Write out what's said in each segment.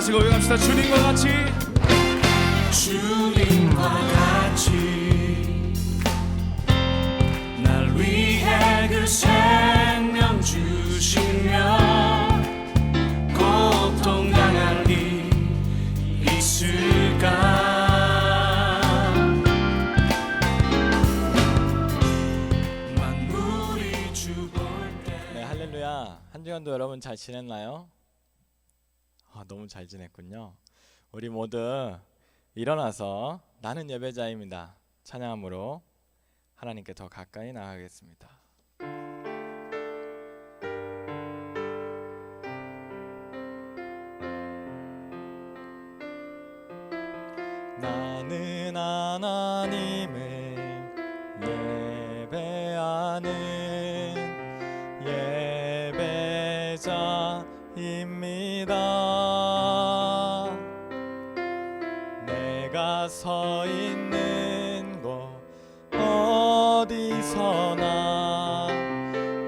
같이 고백합시다. 주님과 같이, 주님과 같이 날 위해 그 생명 주시며 고통당할 일 있을까? 만물이 주볼 때. 네, 할렐루야. 한 주간도 여러분 잘 지냈나요? 너무 잘 지냈군요. 우리 모두 일어나서 나는 예배자입니다 찬양함으로 하나님께 더 가까이 나가겠습니다. 나는 하나님을 예배하는 예배자입니다. 내가 서 있는 곳 어디서나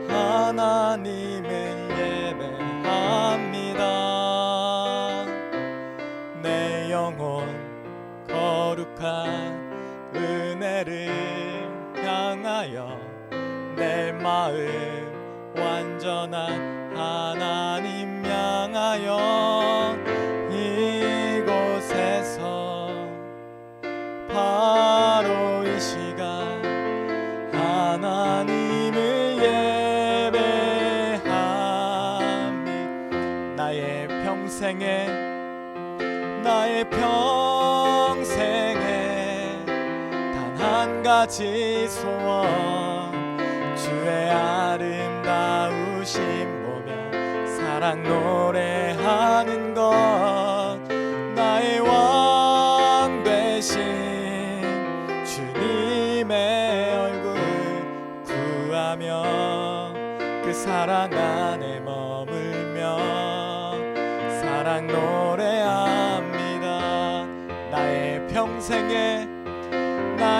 하나님을 예배합니다. 내 영혼 거룩한 은혜를 향하여 내 마음 완전한 하나님 향하여 이곳에서 바로 이 시간 하나님을 예배하니 나의 평생에 단 한 가지 소원 주의 아름다우심 보며 사랑 노래하는 것 나의 왕 되신 주님의 얼굴 구하며 그 사랑 안에 머물며 사랑 노래합니다. 나의 평생에 단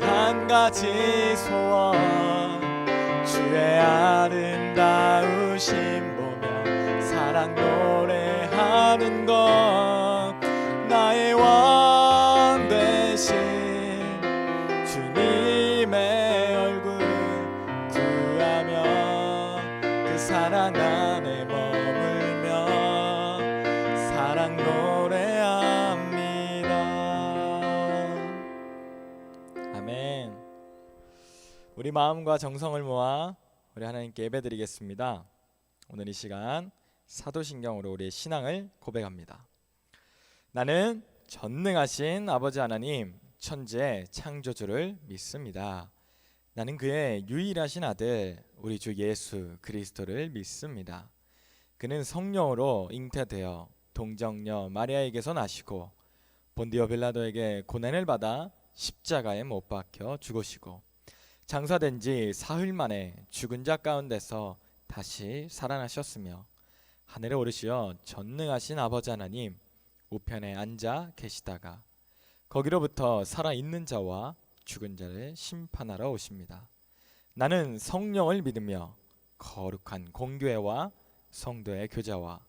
한 가지 소원 주의 아름다우심 보며 사랑 노래하는 것 나의 왕 되신 주님의 얼굴 구하며 그 사랑 안에 머물며 사랑 노래합니다. 아멘. 우리 마음과 정성을 모아 우리 하나님께 예배드리겠습니다. 오늘 이 시간 사도신경으로 우리의 신앙을 고백합니다. 나는 전능하신 아버지 하나님 천지의 창조주를 믿습니다. 나는 그의 유일하신 아들 우리 주 예수 그리스도를 믿습니다. 그는 성령으로 잉태되어 동정녀 마리아에게서 나시고 본디오 빌라도에게 고난을 받아 십자가에 못 박혀 죽으시고 장사된 지 사흘 만에 죽은 자 가운데서 다시 살아나셨으며 하늘에 오르시어 전능하신 아버지 하나님 우편에 앉아 계시다가 거기로부터 살아있는 자와 죽은 자를 심판하러 오십니다. 나는 성령을 믿으며 거룩한 공교회와 성도의 교제와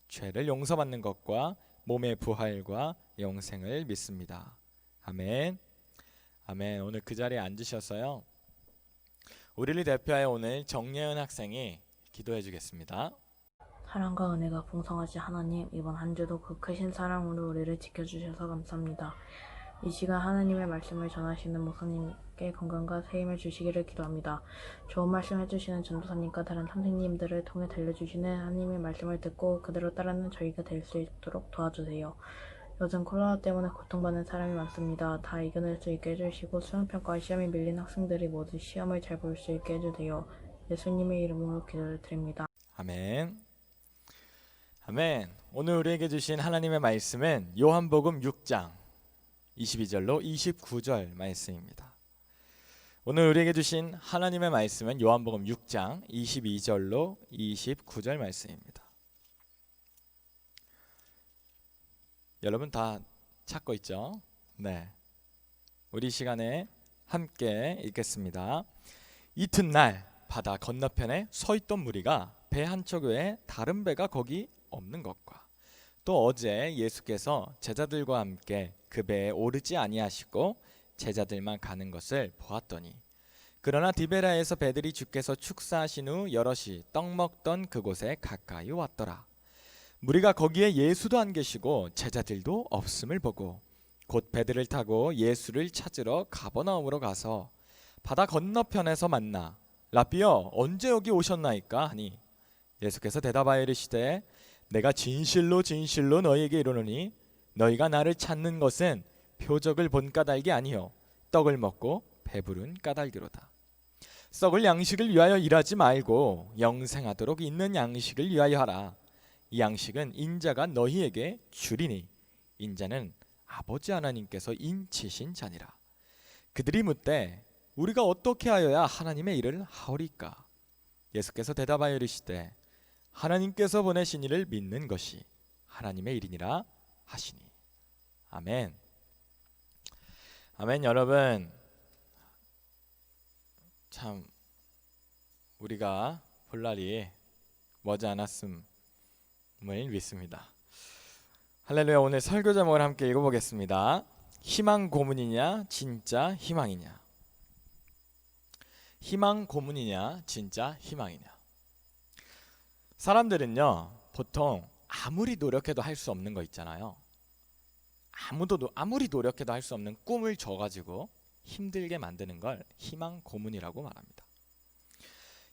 죄를 용서받는 것과 몸의 부활과 영생을 믿습니다. 아멘. 아멘. 오늘 그 자리에 앉으셔서요 우리를 대표하여 오늘 정예은 학생이 기도해 주겠습니다. 사랑과 은혜가 풍성하신 하나님, 이번 한 주도 그 크신 사랑으로 우리를 지켜주셔서 감사합니다. 이 시간 하나님의 말씀을 전하시는 목사님께 건강과 새 힘을 주시기를 기도합니다. 좋은 말씀 해주시는 전도사님과 다른 선생님들을 통해 들려주시는 하나님의 말씀을 듣고 그대로 따르는 저희가 될 수 있도록 도와주세요. 요즘 코로나 때문에 고통받는 사람이 많습니다. 다 이겨낼 수 있게 해주시고 수능평가와 시험에 밀린 학생들이 모두 시험을 잘 볼 수 있게 해주세요. 예수님의 이름으로 기도를 드립니다. 아멘. 아멘. 오늘 우리에게 주신 하나님의 말씀은 요한복음 6장 22절로 29절 말씀입니다. 오늘 우리에게 주신 하나님의 말씀은 요한복음 6장 22절로 29절 말씀입니다. 여러분 다 찾고 있죠? 네. 우리 시간에 함께 읽겠습니다. 이튿날 바다 건너편에 서 있던 무리가 배 한 척 외에 다른 배가 거기 없는 것과 또 어제 예수께서 제자들과 함께 그 배에 오르지 아니하시고 제자들만 가는 것을 보았더니 그러나 디베라에서 배들이 주께서 축사하신 후 여럿이 떡 먹던 그곳에 가까이 왔더라. 무리가 거기에 예수도 안 계시고 제자들도 없음을 보고 곧 배들을 타고 예수를 찾으러 가버나움으로 가서 바다 건너편에서 만나 라삐여 언제 여기 오셨나이까 하니 예수께서 대답하여 이르시되 내가 진실로 진실로 너희에게 이르노니 너희가 나를 찾는 것은 표적을 본 까닭이 아니요 떡을 먹고 배부른 까닭이로다. 썩을 양식을 위하여 일하지 말고 영생하도록 있는 양식을 위하여 하라. 이 양식은 인자가 너희에게 주리니 인자는 아버지 하나님께서 인치신 자니라. 그들이 묻되 우리가 어떻게 하여야 하나님의 일을 하오리까? 예수께서 대답하여 이르시되 하나님께서 보내신 이를 믿는 것이 하나님의 일이니라 하시니. 아멘. 아멘. 여러분, 참 우리가 볼 날이 머지 않았음을 믿습니다. 할렐루야. 오늘 설교 제목을 함께 읽어보겠습니다. 희망 고문이냐 진짜 희망이냐. 희망 고문이냐 진짜 희망이냐. 사람들은요 보통 아무리 노력해도 할 수 없는 거 있잖아요. 아무리 노력해도 할 수 없는 꿈을 줘가지고 힘들게 만드는 걸 희망 고문이라고 말합니다.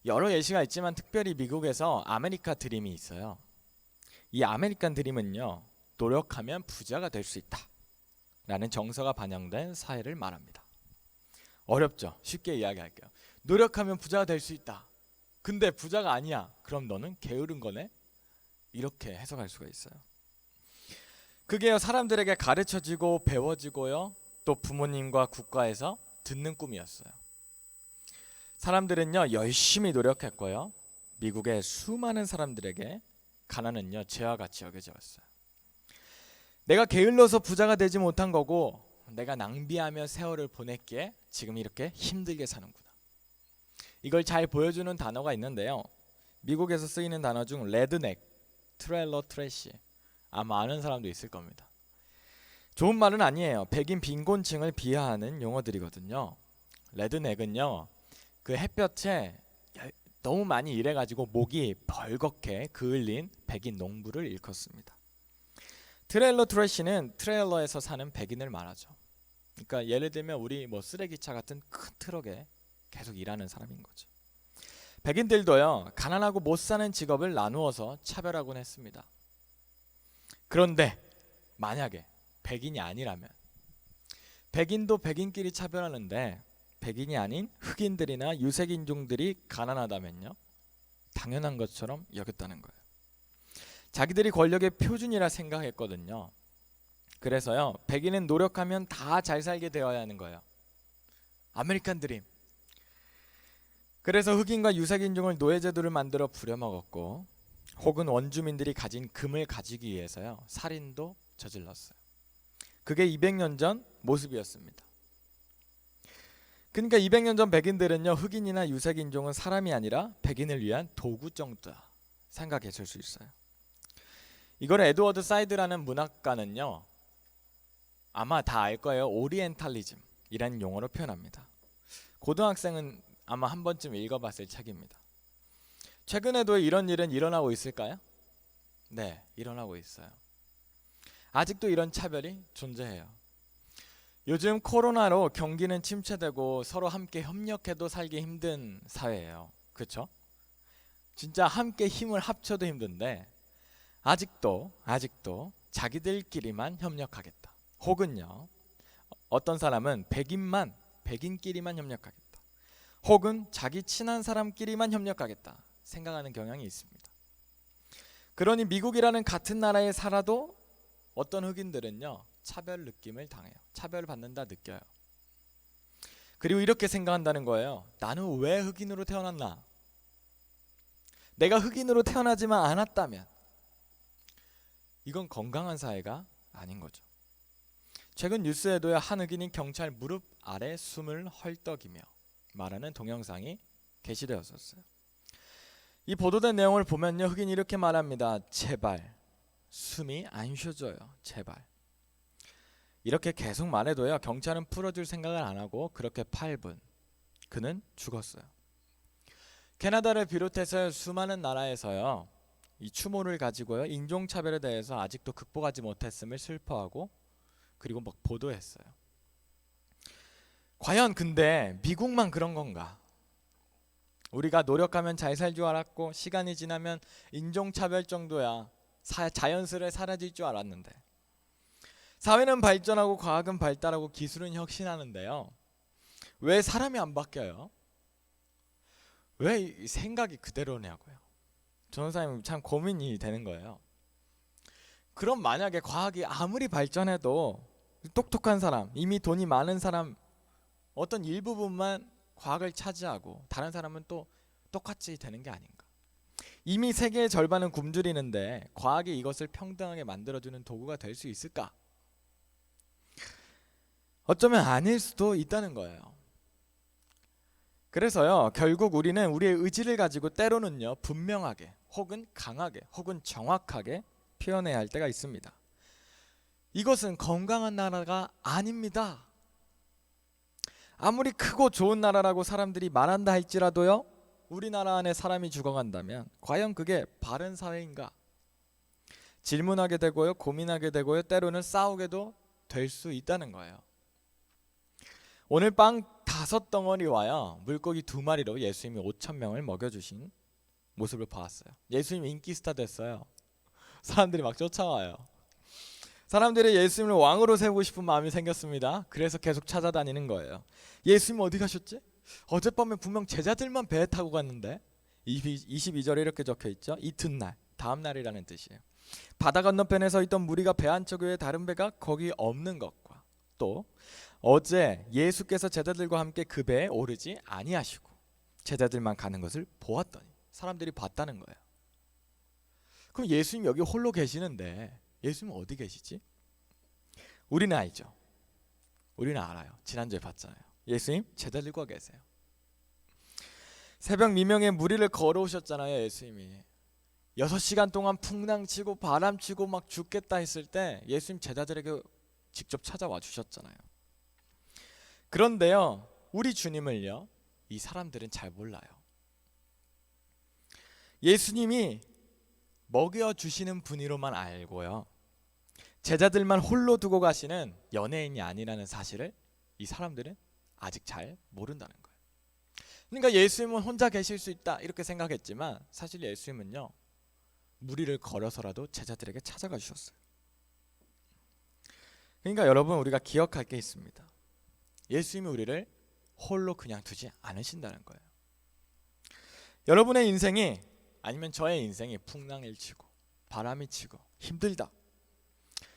여러 예시가 있지만 특별히 미국에서 아메리카 드림이 있어요. 이 아메리칸 드림은요 노력하면 부자가 될 수 있다 라는 정서가 반영된 사회를 말합니다. 어렵죠? 쉽게 이야기할게요. 노력하면 부자가 될 수 있다. 근데 부자가 아니야. 그럼 너는 게으른 거네? 이렇게 해석할 수가 있어요. 그게요 사람들에게 가르쳐지고 배워지고요 또 부모님과 국가에서 듣는 꿈이었어요. 사람들은요 열심히 노력했고요 미국의 수많은 사람들에게 가난은요 죄와 같이 여겨졌어요. 내가 게을러서 부자가 되지 못한 거고 내가 낭비하며 세월을 보냈기에 지금 이렇게 힘들게 사는구나. 이걸 잘 보여주는 단어가 있는데요. 미국에서 쓰이는 단어 중 레드넥, 트레일러 트래시 아마 아는 사람도 있을 겁니다. 좋은 말은 아니에요. 백인 빈곤층을 비하하는 용어들이거든요. 레드넥은요 그 햇볕에 너무 많이 일해가지고 목이 벌겋게 그을린 백인 농부를 일컫습니다. 트레일러 트래시는 트레일러에서 사는 백인을 말하죠. 그러니까 예를 들면 우리 뭐 쓰레기차 같은 큰 트럭에 계속 일하는 사람인 거죠. 백인들도요 가난하고 못 사는 직업을 나누어서 차별하곤 했습니다. 그런데 만약에 백인이 아니라면 백인도 백인끼리 차별하는데 백인이 아닌 흑인들이나 유색인종들이 가난하다면요 당연한 것처럼 여겼다는 거예요. 자기들이 권력의 표준이라 생각했거든요. 그래서요 백인은 노력하면 다 잘 살게 되어야 하는 거예요. 아메리칸 드림. 그래서 흑인과 유색인종을 노예제도를 만들어 부려먹었고 혹은 원주민들이 가진 금을 가지기 위해서요 살인도 저질렀어요. 그게 200년 전 모습이었습니다. 그러니까 200년 전 백인들은요 흑인이나 유색인종은 사람이 아니라 백인을 위한 도구 정도다 생각했을 수 있어요. 이걸 에드워드 사이드라는 문학가는요 아마 다 알 거예요. 오리엔탈리즘이라는 용어로 표현합니다. 고등학생은 아마 한 번쯤 읽어봤을 책입니다. 최근에도 이런 일은 일어나고 있을까요? 네, 일어나고 있어요. 아직도 이런 차별이 존재해요. 요즘 코로나로 경기는 침체되고 서로 함께 협력해도 살기 힘든 사회예요. 그렇죠? 진짜 함께 힘을 합쳐도 힘든데 아직도 자기들끼리만 협력하겠다. 혹은요 어떤 사람은 백인끼리만 협력하겠다. 혹은 자기 친한 사람끼리만 협력하겠다 생각하는 경향이 있습니다. 그러니 미국이라는 같은 나라에 살아도 어떤 흑인들은요 차별 느낌을 당해요. 차별을 받는다 느껴요. 그리고 이렇게 생각한다는 거예요. 나는 왜 흑인으로 태어났나? 내가 흑인으로 태어나지만 않았다면 이건 건강한 사회가 아닌 거죠. 최근 뉴스에도요 한 흑인이 경찰 무릎 아래 숨을 헐떡이며 말하는 동영상이 게시되었었어요. 이 보도된 내용을 보면요, 흑인이 이렇게 말합니다. 제발 숨이 안 쉬어져요. 제발. 이렇게 계속 말해도요, 경찰은 풀어줄 생각을 안 하고 그렇게 8분 그는 죽었어요. 캐나다를 비롯해서 수많은 나라에서요, 이 추모를 가지고요, 인종차별에 대해서 아직도 극복하지 못했음을 슬퍼하고 그리고 막 보도했어요. 과연 근데 미국만 그런 건가? 우리가 노력하면 잘 살 줄 알았고 시간이 지나면 인종차별 정도야 자연스레 사라질 줄 알았는데, 사회는 발전하고 과학은 발달하고 기술은 혁신하는데요, 왜 사람이 안 바뀌어요? 왜 이 생각이 그대로냐고요. 전도사님 참 고민이 되는 거예요. 그럼 만약에 과학이 아무리 발전해도 똑똑한 사람, 이미 돈이 많은 사람 어떤 일부분만 과학을 차지하고 다른 사람은 또 똑같이 되는 게 아닌가. 이미 세계의 절반은 굶주리는데 과학이 이것을 평등하게 만들어주는 도구가 될 수 있을까? 어쩌면 아닐 수도 있다는 거예요. 그래서요, 결국 우리는 우리의 의지를 가지고 때로는요, 분명하게 혹은 강하게 혹은 정확하게 표현해야 할 때가 있습니다. 이것은 건강한 나라가 아닙니다. 아무리 크고 좋은 나라라고 사람들이 말한다 할지라도요, 우리나라 안에 사람이 죽어간다면 과연 그게 바른 사회인가? 질문하게 되고요, 고민하게 되고요, 때로는 싸우게도 될 수 있다는 거예요. 오늘 빵 5덩어리와요, 물고기 2마리로 예수님이 5,000명을 먹여주신 모습을 보았어요. 예수님 인기 스타 됐어요. 사람들이 막 쫓아와요. 사람들이 예수님을 왕으로 세우고 싶은 마음이 생겼습니다. 그래서 계속 찾아다니는 거예요. 예수님 어디 가셨지? 어젯밤에 분명 제자들만 배에 타고 갔는데. 22절에 이렇게 적혀있죠. 이튿날, 다음날이라는 뜻이에요. 바다 건너편에 서 있던 무리가 배 한쪽 외에 다른 배가 거기 없는 것과, 또 어제 예수께서 제자들과 함께 그 배에 오르지 아니하시고 제자들만 가는 것을 보았더니, 사람들이 봤다는 거예요. 그럼 예수님 여기 홀로 계시는데 예수님 어디 계시지? 우리는 알죠. 우리는 알아요. 지난주에 봤잖아요. 예수님 제자들과 계세요. 새벽 미명에 무리를 걸어오셨잖아요. 예수님이 6시간 동안 풍랑치고 바람치고 막 죽겠다 했을 때 예수님 제자들에게 직접 찾아와 주셨잖아요. 그런데요, 우리 주님을요, 이 사람들은 잘 몰라요. 예수님이 먹여주시는 분이로만 알고요, 제자들만 홀로 두고 가시는 연예인이 아니라는 사실을 이 사람들은 아직 잘 모른다는 거예요. 그러니까 예수님은 혼자 계실 수 있다 이렇게 생각했지만, 사실 예수님은요, 무리를 걸어서라도 제자들에게 찾아가 주셨어요. 그러니까 여러분, 우리가 기억할 게 있습니다. 예수님이 우리를 홀로 그냥 두지 않으신다는 거예요. 여러분의 인생이, 아니면 저의 인생이 풍랑을 치고 바람이 치고 힘들다,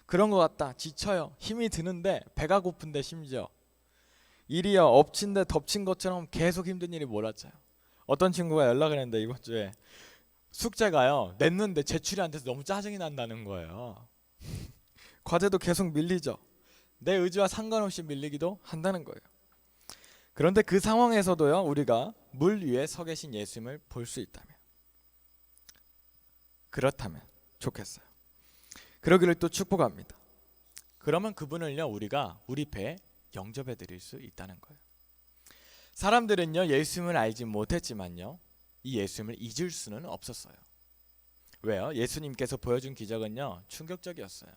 그런 것 같다, 지쳐요, 힘이 드는데 배가 고픈데, 심지어 일이요 엎친 데 덮친 것처럼 계속 힘든 일이 몰아쳐요. 어떤 친구가 연락을 했는데 이번 주에 숙제가요 냈는데 제출이 안 돼서 너무 짜증이 난다는 거예요. 과제도 계속 밀리죠. 내 의지와 상관없이 밀리기도 한다는 거예요. 그런데 그 상황에서도요, 우리가 물 위에 서 계신 예수님을 볼 수 있다면, 그렇다면 좋겠어요. 그러기를 또 축복합니다. 그러면 그분을요, 우리가 우리 배에 영접해 드릴 수 있다는 거예요. 사람들은요, 예수님을 알지 못했지만요, 이 예수님을 잊을 수는 없었어요. 왜요? 예수님께서 보여준 기적은요, 충격적이었어요.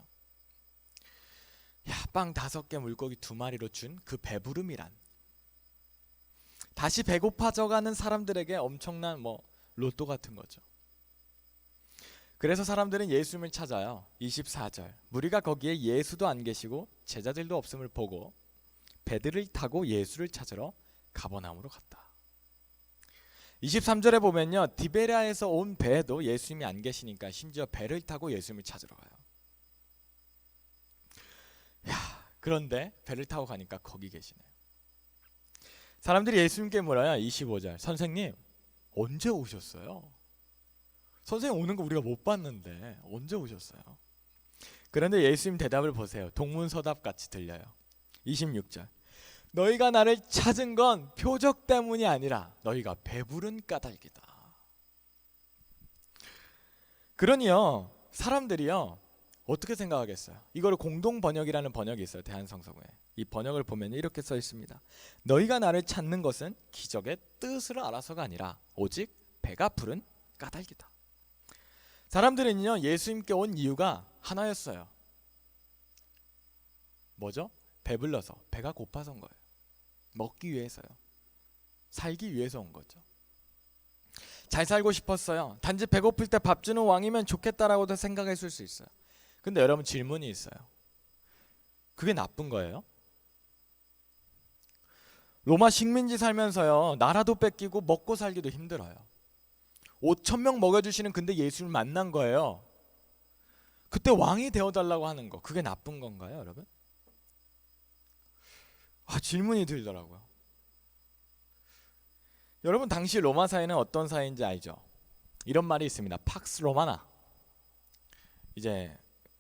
빵 5개 물고기 2마리로 준 그 배부름이란, 다시 배고파져가는 사람들에게 엄청난 로또 같은 거죠. 그래서 사람들은 예수님을 찾아요. 24절, 무리가 거기에 예수도 안 계시고 제자들도 없음을 보고 배들을 타고 예수를 찾으러 가버나움으로 갔다. 23절에 보면요, 디베랴에서 온 배에도 예수님이 안 계시니까 심지어 배를 타고 예수님을 찾으러 가요. 그런데 배를 타고 가니까 거기 계시네요. 사람들이 예수님께 물어요. 25절, 선생님 언제 오셨어요? 선생님 오는 거 우리가 못 봤는데 언제 오셨어요? 그런데 예수님 대답을 보세요. 동문서답 같이 들려요. 26절, 너희가 나를 찾은 건 표적 때문이 아니라 너희가 배부른 까닭이다. 그러니요, 사람들이요 어떻게 생각하겠어요? 이거를 공동 번역이라는 번역이 있어요. 대한성서구에. 이 번역을 보면 이렇게 써 있습니다. 너희가 나를 찾는 것은 기적의 뜻을 알아서가 아니라 오직 배가 부른 까닭이다. 사람들은요 예수님께 온 이유가 하나였어요. 뭐죠? 배불러서, 배가 고파서 온 거예요. 먹기 위해서요. 살기 위해서 온 거죠. 잘 살고 싶었어요. 단지 배고플 때 밥 주는 왕이면 좋겠다라고도 생각했을 수 있어요. 근데 여러분 질문이 있어요. 그게 나쁜 거예요? 로마 식민지 살면서요 나라도 뺏기고 먹고 살기도 힘들어요. 5,000명 먹여주시는 근데 예수를 만난 거예요. 그때 왕이 되어달라고 하는 거, 그게 나쁜 건가요, 여러분? 질문이 들더라고요. 여러분 당시 로마 사회는 어떤 사회인지 알죠? 이런 말이 있습니다. 팍스 로마나. 이제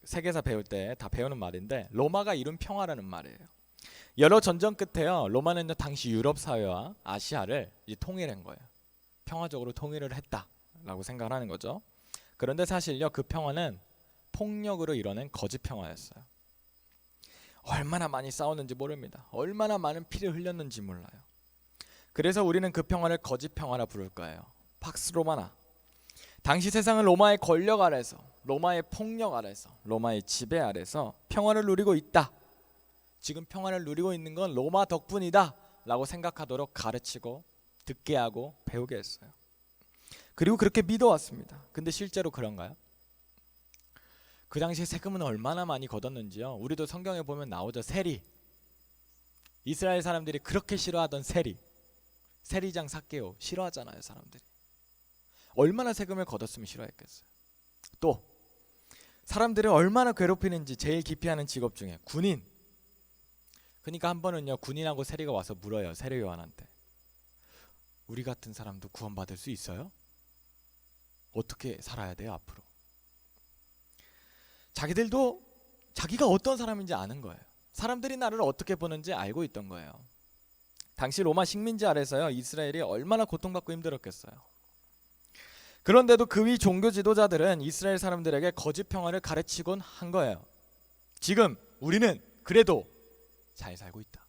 세계사 배울 때 다 배우는 말인데 로마가 이룬 평화라는 말이에요. 여러 전쟁 끝에요 로마는 당시 유럽 사회와 아시아를 이제 통일한 거예요. 평화적으로 통일을 했다라고 생각을 하는 거죠. 그런데 사실요 그 평화는 폭력으로 이뤄낸 거짓 평화였어요. 얼마나 많이 싸웠는지 모릅니다. 얼마나 많은 피를 흘렸는지 몰라요. 그래서 우리는 그 평화를 거짓 평화라 부를 거예요. 팍스 로마나. 당시 세상은 로마의 권력 아래서, 로마의 폭력 아래서, 로마의 지배 아래서 평화를 누리고 있다. 지금 평화를 누리고 있는 건 로마 덕분이다 라고 생각하도록 가르치고 듣게 하고 배우게 했어요. 그리고 그렇게 믿어왔습니다. 근데 실제로 그런가요? 그 당시에 세금은 얼마나 많이 걷었는지요. 우리도 성경에 보면 나오죠. 세리. 이스라엘 사람들이 그렇게 싫어하던 세리. 세리장 삭개오 싫어하잖아요 사람들이. 얼마나 세금을 걷었으면 싫어했겠어요. 또 사람들을 얼마나 괴롭히는지 제일 기피하는 직업 중에 군인. 그러니까 한 번은요 군인하고 세리가 와서 물어요. 세리 요한한테. 우리 같은 사람도 구원받을 수 있어요? 어떻게 살아야 돼요 앞으로? 자기들도 자기가 어떤 사람인지 아는 거예요. 사람들이 나를 어떻게 보는지 알고 있던 거예요. 당시 로마 식민지 아래서요 이스라엘이 얼마나 고통받고 힘들었겠어요. 그런데도 그 위 종교 지도자들은 이스라엘 사람들에게 거짓 평화를 가르치곤 한 거예요. 지금 우리는 그래도 잘 살고 있다.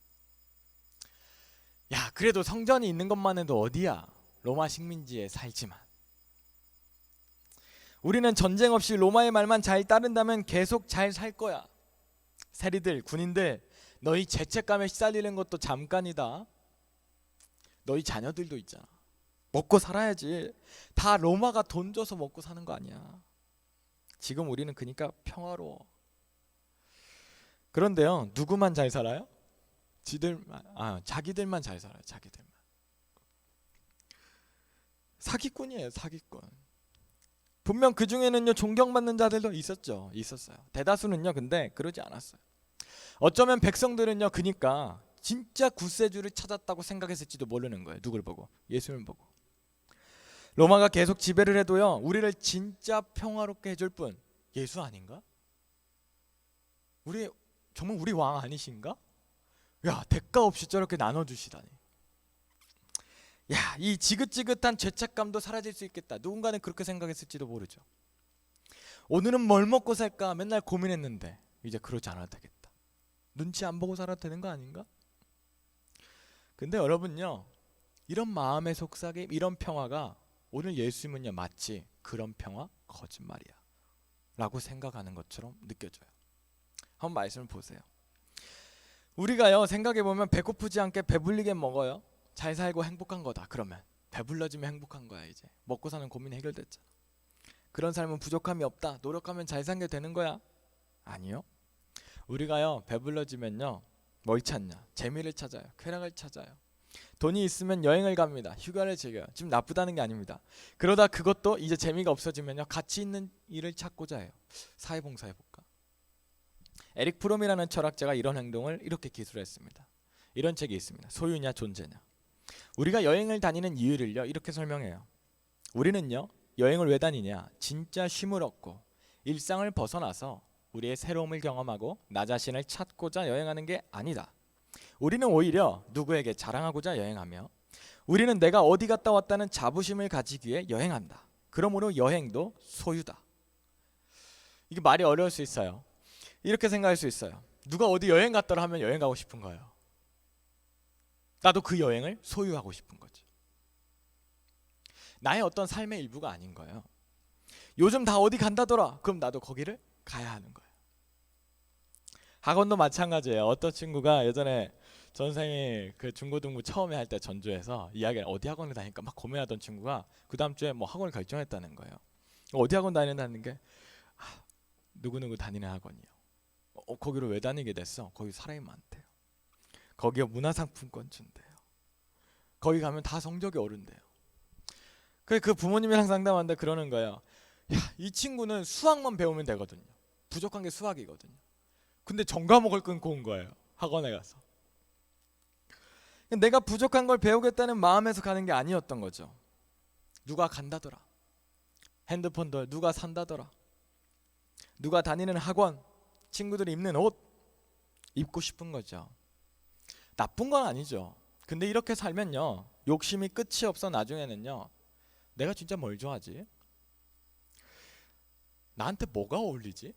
야 그래도 성전이 있는 것만 해도 어디야. 로마 식민지에 살지만 우리는 전쟁 없이 로마의 말만 잘 따른다면 계속 잘 살 거야. 세리들, 군인들, 너희 죄책감에 시달리는 것도 잠깐이다. 너희 자녀들도 있잖아. 먹고 살아야지. 다 로마가 돈 줘서 먹고 사는 거 아니야. 지금 우리는 그러니까 평화로워. 그런데요 누구만 잘 살아요? 자기들만 잘 살아요. 자기들만. 사기꾼이에요 사기꾼. 분명 그 중에는요 존경받는 자들도 있었어요. 대다수는요 근데 그러지 않았어요. 어쩌면 백성들은요 그니까 진짜 구세주를 찾았다고 생각했을지도 모르는 거예요. 누굴 보고? 예수님을 보고. 로마가 계속 지배를 해도요 우리를 진짜 평화롭게 해줄 분 예수 아닌가? 정말 우리 왕 아니신가? 야 대가 없이 저렇게 나눠주시다니. 야 이 지긋지긋한 죄책감도 사라질 수 있겠다. 누군가는 그렇게 생각했을지도 모르죠. 오늘은 뭘 먹고 살까 맨날 고민했는데 이제 그러지 않아도 되겠다. 눈치 안 보고 살아도 되는 거 아닌가? 근데 여러분요 이런 마음의 속삭임, 이런 평화가 오늘 예수님은요 마치 그런 평화 거짓말이야 라고 생각하는 것처럼 느껴져요. 한번 말씀을 보세요. 우리가요 생각해보면 배고프지 않게 배불리게 먹어요. 잘 살고 행복한 거다. 그러면 배불러지면 행복한 거야. 이제 먹고 사는 고민이 해결됐잖아. 그런 삶은 부족함이 없다. 노력하면 잘 살게 되는 거야. 아니요. 우리가요 배불러지면요 뭘 찾냐? 재미를 찾아요. 쾌락을 찾아요. 돈이 있으면 여행을 갑니다. 휴가를 즐겨요. 지금 나쁘다는 게 아닙니다. 그러다 그것도 이제 재미가 없어지면요 가치 있는 일을 찾고자 해요. 사회봉사해볼까? 에릭 프롬이라는 철학자가 이런 행동을 이렇게 기술했습니다. 이런 책이 있습니다. 소유냐 존재냐. 우리가 여행을 다니는 이유를요 이렇게 설명해요. 우리는요 여행을 왜 다니냐? 진짜 쉼을 얻고 일상을 벗어나서 우리의 새로움을 경험하고 나 자신을 찾고자 여행하는 게 아니다. 우리는 오히려 누구에게 자랑하고자 여행하며 우리는 내가 어디 갔다 왔다는 자부심을 가지기 위해 여행한다. 그러므로 여행도 소유다 이게 말이 어려울 수 있어요. 이렇게 생각할 수 있어요. 누가 어디 여행 갔더라 하면 여행 가고 싶은 거예요. 나도 그 여행을 소유하고 싶은 거지. 나의 어떤 삶의 일부가 아닌 거예요. 요즘 다 어디 간다더라. 그럼 나도 거기를 가야 하는 거예요. 학원도 마찬가지예요. 어떤 친구가 예전에 전생이 그 중고등부 처음에 할 때 전주에서 이야기를 어디 학원을 다니까 막 고민하던 친구가 그 다음 주에 뭐 학원을 결정했다는 거예요. 어디 학원 다니는다는 게 누구누구 다니는 학원이요. 거기로 왜 다니게 됐어? 거기 사람이 많대요. 거기에 문화상품권 준대요. 거기 가면 다 성적이 오른대요. 그 부모님이랑 상담하는데 그러는 거예요. 야, 이 친구는 수학만 배우면 되거든요. 부족한 게 수학이거든요. 근데 전과목을 끊고 온 거예요. 학원에 가서. 내가 부족한 걸 배우겠다는 마음에서 가는 게 아니었던 거죠. 누가 간다더라. 핸드폰도 누가 산다더라. 누가 다니는 학원, 친구들이 입는 옷 입고 싶은 거죠. 나쁜 건 아니죠. 근데 이렇게 살면요, 욕심이 끝이 없어. 나중에는요, 내가 진짜 뭘 좋아하지? 나한테 뭐가 어울리지?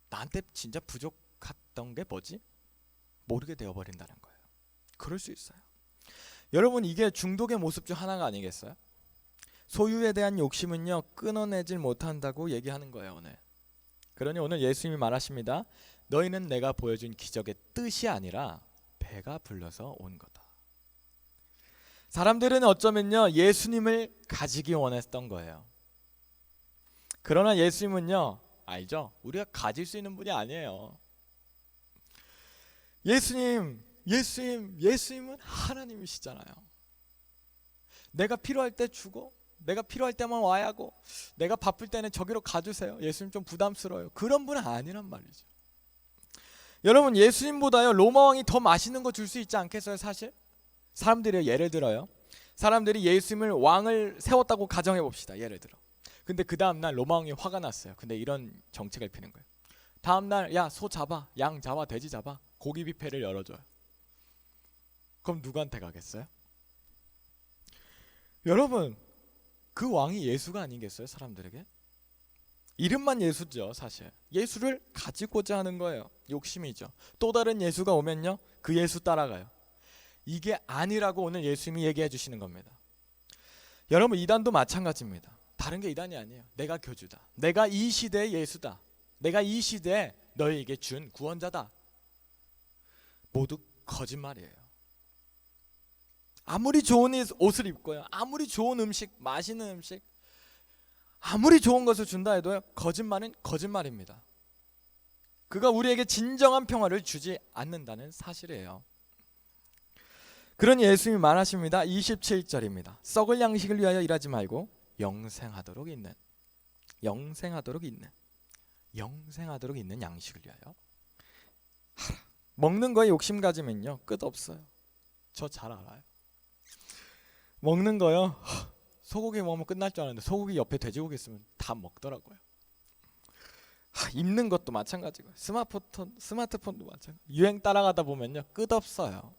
나한테 진짜 부족했던 게 뭐지? 모르게 되어버린다는 거예요. 그럴 수 있어요. 여러분, 이게 중독의 모습 중 하나가 아니겠어요? 소유에 대한 욕심은요, 끊어내질 못한다고 얘기하는 거예요, 오늘. 그러니 오늘 예수님이 말하십니다. 너희는 내가 보여준 기적의 뜻이 아니라 배가 불러서 온 거다. 사람들은 어쩌면요, 예수님을 가지기 원했던 거예요. 그러나 예수님은요, 알죠? 우리가 가질 수 있는 분이 아니에요. 예수님은 하나님이시잖아요. 내가 필요할 때 주고, 내가 필요할 때만 와야 하고, 내가 바쁠 때는 저기로 가주세요. 예수님 좀 부담스러워요. 그런 분은 아니란 말이죠. 여러분, 예수님보다요 로마 왕이 더 맛있는 거 줄 수 있지 않겠어요? 사실 사람들이, 예를 들어요, 사람들이 예수님을 왕을 세웠다고 가정해 봅시다. 예를 들어. 근데 그 다음날 로마 왕이 화가 났어요. 근데 이런 정책을 피는 거예요. 다음날, 야, 소 잡아, 양 잡아, 돼지 잡아, 고기 뷔페를 열어줘요. 그럼 누구한테 가겠어요? 여러분, 그 왕이 예수가 아니겠어요? 사람들에게 이름만 예수죠. 사실 예수를 가지고자 하는 거예요. 욕심이죠. 또 다른 예수가 오면요, 그 예수 따라가요. 이게 아니라고 오늘 예수님이 얘기해 주시는 겁니다. 여러분, 이단도 마찬가지입니다. 다른 게 이단이 아니에요. 내가 교주다, 내가 이 시대의 예수다, 내가 이 시대에 너희에게 준 구원자다. 모두 거짓말이에요. 아무리 좋은 옷을 입고요, 아무리 좋은 음식, 맛있는 음식, 아무리 좋은 것을 준다 해도요, 거짓말은 거짓말입니다. 그가 우리에게 진정한 평화를 주지 않는다는 사실이에요. 그러니 예수님이 말하십니다. 27절입니다. 썩을 양식을 위하여 일하지 말고 영생하도록 있는 양식을 위하여 하라. 먹는 거에 욕심 가지면요, 끝없어요. 저 잘 알아요. 먹는 거요, 소고기 먹으면 끝날 줄 알았는데 소고기 옆에 돼지고기 있으면 다 먹더라고요. 입는 것도 마찬가지고, 스마트폰도 마찬가지. 유행 따라가다 보면요, 끝없어요.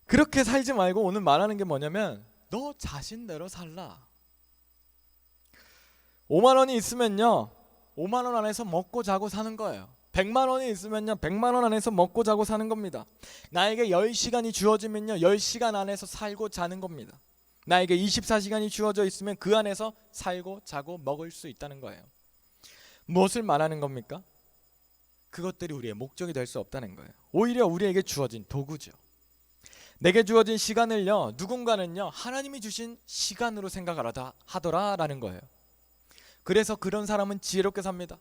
그렇게 살지 말고 오늘 말하는 게 뭐냐면, 너 자신대로 살라. 5만 원이 있으면요, 5만 원 안에서 먹고 자고 사는 거예요. 100만 원이 있으면요, 100만 원 안에서 먹고 자고 사는 겁니다. 나에게 10시간이 주어지면요, 10시간 안에서 살고 자는 겁니다. 나에게 24시간이 주어져 있으면 그 안에서 살고 자고 먹을 수 있다는 거예요. 무엇을 말하는 겁니까? 그것들이 우리의 목적이 될 수 없다는 거예요. 오히려 우리에게 주어진 도구죠. 내게 주어진 시간을요, 누군가는요, 하나님이 주신 시간으로 생각하더라라는 거예요. 그래서 그런 사람은 지혜롭게 삽니다.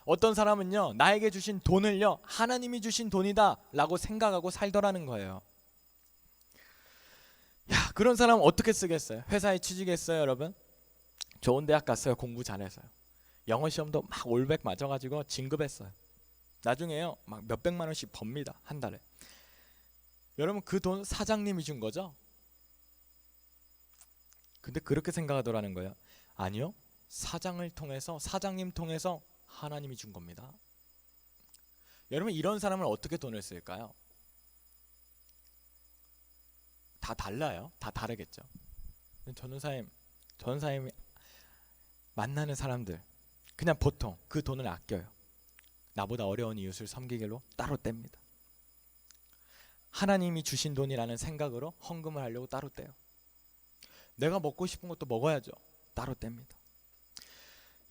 어떤 사람은요, 나에게 주신 돈을요, 하나님이 주신 돈이다 라고 생각하고 살더라는 거예요. 야, 그런 사람은 어떻게 쓰겠어요? 회사에 취직했어요, 여러분? 좋은 대학 갔어요. 공부 잘해서요. 영어 시험도 막 올백 맞아가지고 진급했어요. 나중에요, 막 몇백만 원씩 법니다, 한 달에. 여러분, 그 돈 사장님이 준 거죠? 근데 그렇게 생각하더라는 거예요. 아니요, 사장님 통해서 하나님이 준 겁니다. 여러분, 이런 사람은 어떻게 돈을 쓸까요? 다 달라요. 다 다르겠죠. 전도사님 만나는 사람들, 그냥 보통 그 돈을 아껴요. 나보다 어려운 이웃을 섬기기로 따로 뗍니다. 하나님이 주신 돈이라는 생각으로 헌금을 하려고 따로 떼요. 내가 먹고 싶은 것도 먹어야죠. 따로 뗍니다.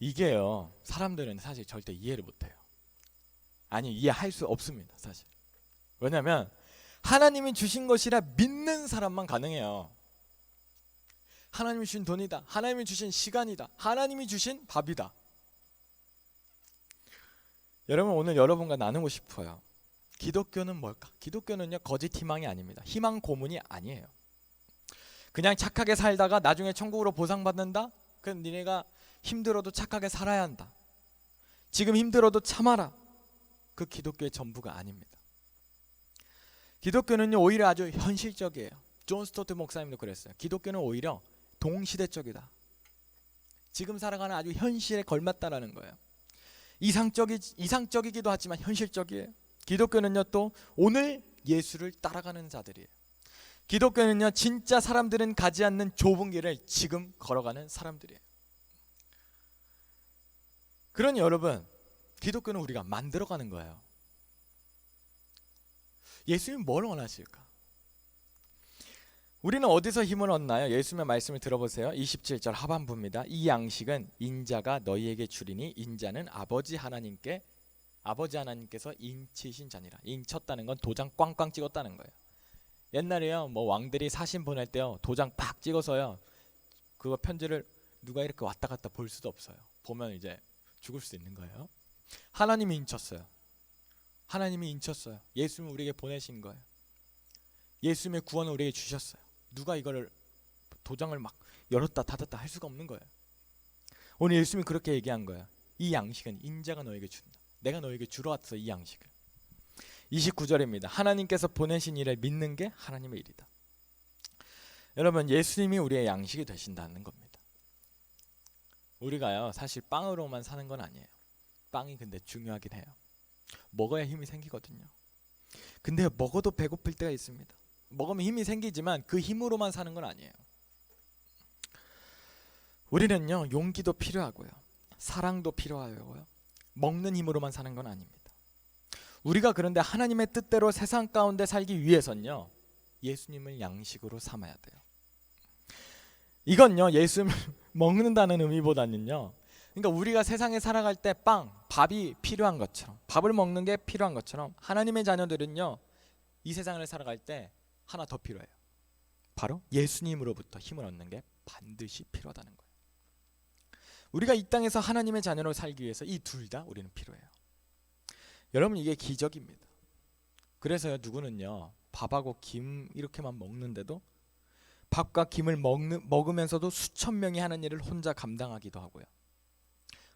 이게요, 사람들은 사실 절대 이해를 못해요. 아니, 이해할 수 없습니다, 사실. 왜냐하면 하나님이 주신 것이라 믿는 사람만 가능해요. 하나님이 주신 돈이다, 하나님이 주신 시간이다, 하나님이 주신 밥이다. 여러분, 오늘 여러분과 나누고 싶어요. 기독교는 뭘까? 기독교는요, 거짓 희망이 아닙니다. 희망 고문이 아니에요. 그냥 착하게 살다가 나중에 천국으로 보상받는다? 그럼 니네가 힘들어도 착하게 살아야 한다. 지금 힘들어도 참아라. 그 기독교의 전부가 아닙니다. 기독교는요, 오히려 아주 현실적이에요. 존 스토트 목사님도 그랬어요. 기독교는 오히려 동시대적이다. 지금 살아가는 아주 현실에 걸맞다라는 거예요. 이상적이기도 하지만 현실적이에요. 기독교는요, 또 오늘 예수를 따라가는 자들이에요. 기독교는요, 진짜 사람들은 가지 않는 좁은 길을 지금 걸어가는 사람들이에요. 그러니 여러분, 기독교는 우리가 만들어가는 거예요. 예수님이 뭘 원하실까? 우리는 어디서 힘을 얻나요? 예수님의 말씀을 들어보세요. 27절 하반부입니다. 이 양식은 인자가 너희에게 주리니 인자는 아버지 하나님께서 인치신 자니라. 인쳤다는 건 도장 꽝꽝 찍었다는 거예요. 옛날에요, 뭐 왕들이 사신 보낼 때요, 도장 팍 찍어서요, 그거 편지를 누가 이렇게 왔다 갔다 볼 수도 없어요. 보면 이제 죽을 수 있는 거예요. 하나님이 인쳤어요. 하나님이 인쳤어요. 예수님을 우리에게 보내신 거예요. 예수님의 구원을 우리에게 주셨어요. 누가 이거를 도장을 막 열었다 닫았다 할 수가 없는 거예요. 오늘 예수님이 그렇게 얘기한 거예요. 이 양식은 인자가 너에게 준다. 내가 너에게 주러 왔어, 이 양식을. 29절입니다. 하나님께서 보내신 일을 믿는 게 하나님의 일이다. 여러분, 예수님이 우리의 양식이 되신다는 겁니다. 우리가요, 사실 빵으로만 사는 건 아니에요. 빵이 근데 중요하긴 해요. 먹어야 힘이 생기거든요. 근데 먹어도 배고플 때가 있습니다. 먹으면 힘이 생기지만 그 힘으로만 사는 건 아니에요. 우리는요, 용기도 필요하고요, 사랑도 필요하고요, 먹는 힘으로만 사는 건 아닙니다. 우리가 그런데 하나님의 뜻대로 세상 가운데 살기 위해선요, 예수님을 양식으로 삼아야 돼요. 이건요, 예수님을 먹는다는 의미보다는요, 그러니까 우리가 세상에 살아갈 때 밥이 필요한 것처럼, 밥을 먹는 게 필요한 것처럼 하나님의 자녀들은요, 이 세상을 살아갈 때 하나 더 필요해요. 바로 예수님으로부터 힘을 얻는 게 반드시 필요하다는 거예요. 우리가 이 땅에서 하나님의 자녀로 살기 위해서 이 둘 다 우리는 필요해요. 여러분, 이게 기적입니다. 그래서요, 누구는요, 밥하고 김 이렇게만 먹는데도, 밥과 김을 먹으면서도 수천 명이 하는 일을 혼자 감당하기도 하고요,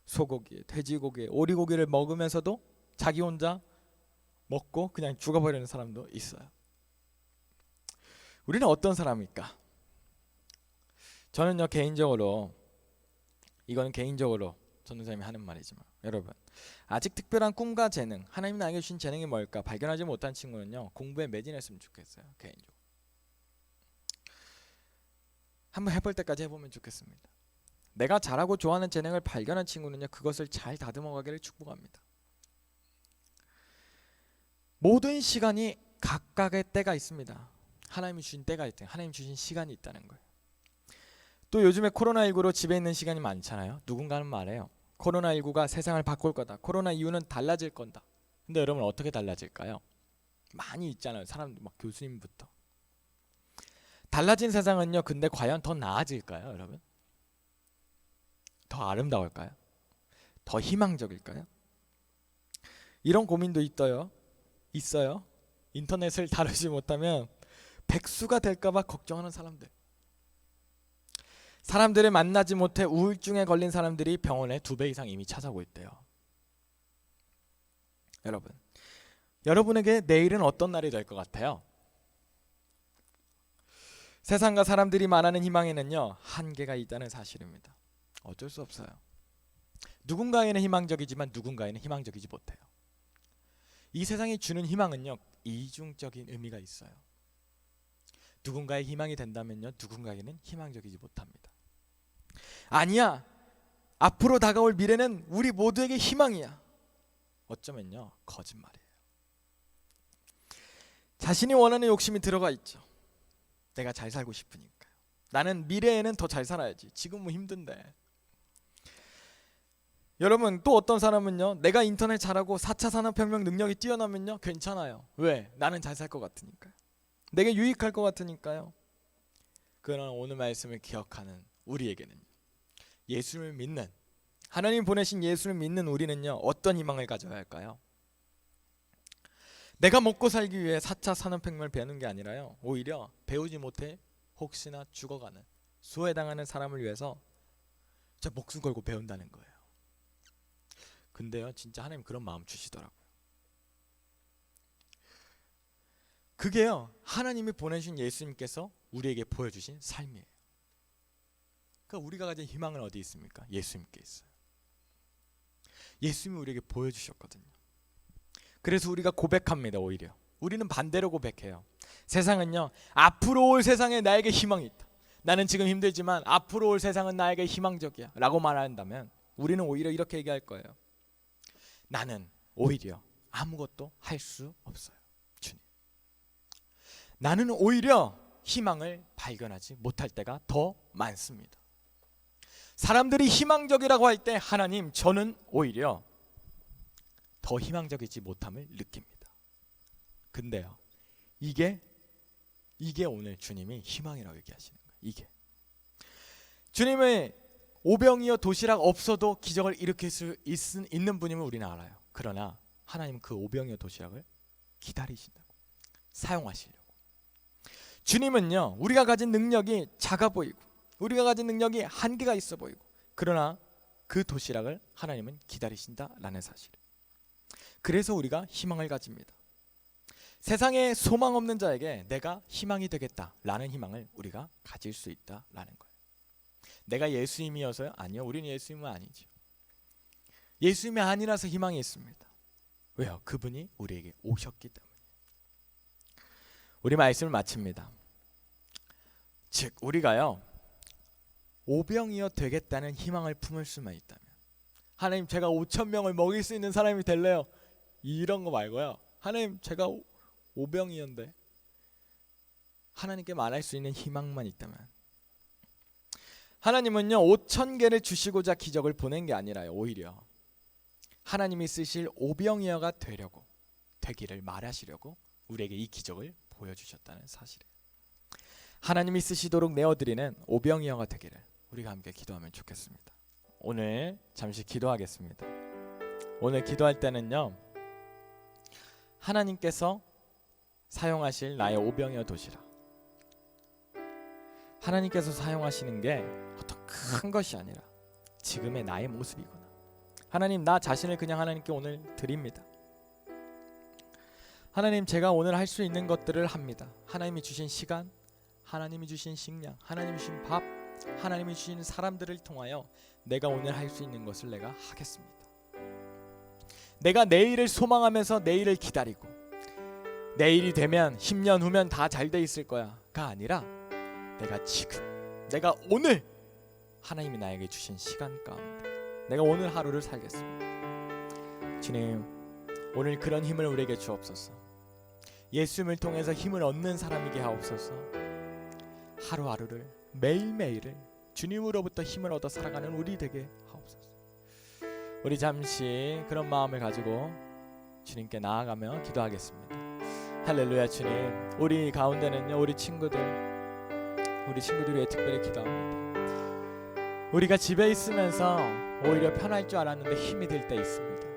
소고기, 돼지고기, 오리고기를 먹으면서도 자기 혼자 먹고 그냥 죽어버리는 사람도 있어요. 우리는 어떤 사람일까? 저는요, 개인적으로, 이거는 개인적으로 전도사님이 하는 말이지만, 여러분, 아직 특별한 꿈과 재능, 하나님 나에게 주신 재능이 뭘까 발견하지 못한 친구는요, 공부에 매진했으면 좋겠어요. 개인적으로 한번 해볼 때까지 해보면 좋겠습니다. 내가 잘하고 좋아하는 재능을 발견한 친구는요, 그것을 잘 다듬어가기를 축복합니다. 모든 시간이 각각의 때가 있습니다. 하나님이 주신 때가 있대요. 하나님 주신 시간이 있다는 거예요. 또 요즘에 코로나19로 집에 있는 시간이 많잖아요. 누군가는 말해요. 코로나19가 세상을 바꿀 거다. 코로나 이후는 달라질 건다. 근데 여러분, 어떻게 달라질까요? 많이 있잖아요. 사람들, 막 교수님부터. 달라진 세상은요, 근데 과연 더 나아질까요, 여러분? 더 아름다울까요? 더 희망적일까요? 이런 고민도 있어요. 인터넷을 다루지 못하면 백수가 될까봐 걱정하는 사람들을 만나지 못해 우울증에 걸린 사람들이 병원에 2배 이상 이미 찾아오고 있대요. 여러분에게 내일은 어떤 날이 될 것 같아요? 세상과 사람들이 말하는 희망에는요, 한계가 있다는 사실입니다. 어쩔 수 없어요. 누군가에는 희망적이지만 누군가에는 희망적이지 못해요. 이 세상이 주는 희망은요, 이중적인 의미가 있어요. 누군가의 희망이 된다면요, 누군가에게는 희망적이지 못합니다. 아니야, 앞으로 다가올 미래는 우리 모두에게 희망이야. 어쩌면요, 거짓말이에요. 자신이 원하는 욕심이 들어가 있죠. 내가 잘 살고 싶으니까요. 나는 미래에는 더 잘 살아야지. 지금은 힘든데. 여러분, 또 어떤 사람은요, 내가 인터넷 잘하고 4차 산업혁명 능력이 뛰어나면요 괜찮아요. 왜? 나는 잘 살 것 같으니까요. 내게 유익할 것 같으니까요. 그러나 오늘 말씀을 기억하는 우리에게는 예수를 믿는, 하나님 보내신 예수를 믿는 우리는요 어떤 희망을 가져야 할까요? 내가 먹고 살기 위해 4차 산업혁명을 배우는 게 아니라요, 오히려 배우지 못해 혹시나 죽어가는, 수혜당하는 사람을 위해서 진짜 목숨 걸고 배운다는 거예요. 근데요, 진짜 하나님 그런 마음 주시더라고요. 그게요, 하나님이 보내신 예수님께서 우리에게 보여주신 삶이에요. 그러니까 우리가 가진 희망은 어디 있습니까? 예수님께 있어요. 예수님이 우리에게 보여주셨거든요. 그래서 우리가 고백합니다. 오히려 우리는 반대로 고백해요. 세상은요, 앞으로 올 세상에 나에게 희망이 있다. 나는 지금 힘들지만 앞으로 올 세상은 나에게 희망적이야 라고 말한다면 우리는 오히려 이렇게 얘기할 거예요. 나는 오히려 아무것도 할 수 없어요. 주님, 나는 오히려 희망을 발견하지 못할 때가 더 많습니다. 사람들이 희망적이라고 할 때 하나님, 저는 오히려 더 희망적이지 못함을 느낍니다. 근데요, 이게 오늘 주님이 희망이라고 얘기하시는 거예요. 이게 주님의 오병이어 도시락 없어도 기적을 일으킬 수 있는 분임을 우리는 알아요. 그러나 하나님은 그 오병이어 도시락을 기다리신다고, 사용하시려고. 주님은요, 우리가 가진 능력이 작아 보이고 우리가 가진 능력이 한계가 있어 보이고, 그러나 그 도시락을 하나님은 기다리신다라는 사실. 그래서 우리가 희망을 가집니다. 세상에 소망 없는 자에게 내가 희망이 되겠다라는 희망을 우리가 가질 수 있다라는 거예요. 내가 예수님이어서요? 아니요, 우리는 예수님은 아니죠. 예수님이 아니라서 희망이 있습니다. 왜요? 그분이 우리에게 오셨기 때문에. 우리 말씀을 마칩니다. 즉 우리가요, 오병이어 되겠다는 희망을 품을 수만 있다면, 하나님 제가 5,000명을 먹일 수 있는 사람이 될래요, 이런 거 말고요, 하나님 제가 오병이어인데, 하나님께 말할 수 있는 희망만 있다면, 하나님은요 5,000개를 주시고자 기적을 보낸 게 아니라요, 오히려 하나님이 쓰실 오병이어가 되기를 말하시려고 우리에게 이 기적을 보여주셨다는 사실이에요. 하나님이 쓰시도록 내어드리는 오병이어가 되기를 우리가 함께 기도하면 좋겠습니다. 오늘 잠시 기도하겠습니다. 오늘 기도할 때는요, 하나님께서 사용하실 나의 오병이어 도시락, 하나님께서 사용하시는 게 어떤 큰 것이 아니라 지금의 나의 모습이구나. 하나님, 나 자신을 그냥 하나님께 오늘 드립니다. 하나님, 제가 오늘 할 수 있는 것들을 합니다. 하나님이 주신 시간, 하나님이 주신 식량, 하나님이 주신 밥, 하나님이 주신 사람들을 통하여 내가 오늘 할 수 있는 것을 내가 하겠습니다. 내가 내일을 소망하면서 내일을 기다리고 내일이 되면 10년 후면 다 잘 돼 있을 거야가 아니라 내가 지금, 내가 오늘 하나님이 나에게 주신 시간 가운데 내가 오늘 하루를 살겠습니다. 주님, 오늘 그런 힘을 우리에게 주옵소서. 예수님을 통해서 힘을 얻는 사람이게 하옵소서. 하루하루를, 매일매일을 주님으로부터 힘을 얻어 살아가는 우리 되게 하옵소서. 우리 잠시 그런 마음을 가지고 주님께 나아가며 기도하겠습니다. 할렐루야. 주님, 우리 가운데는요, 우리 친구들 위해 특별히 기도합니다. 우리가 집에 있으면서 오히려 편할 줄 알았는데 힘이 들 때 있습니다.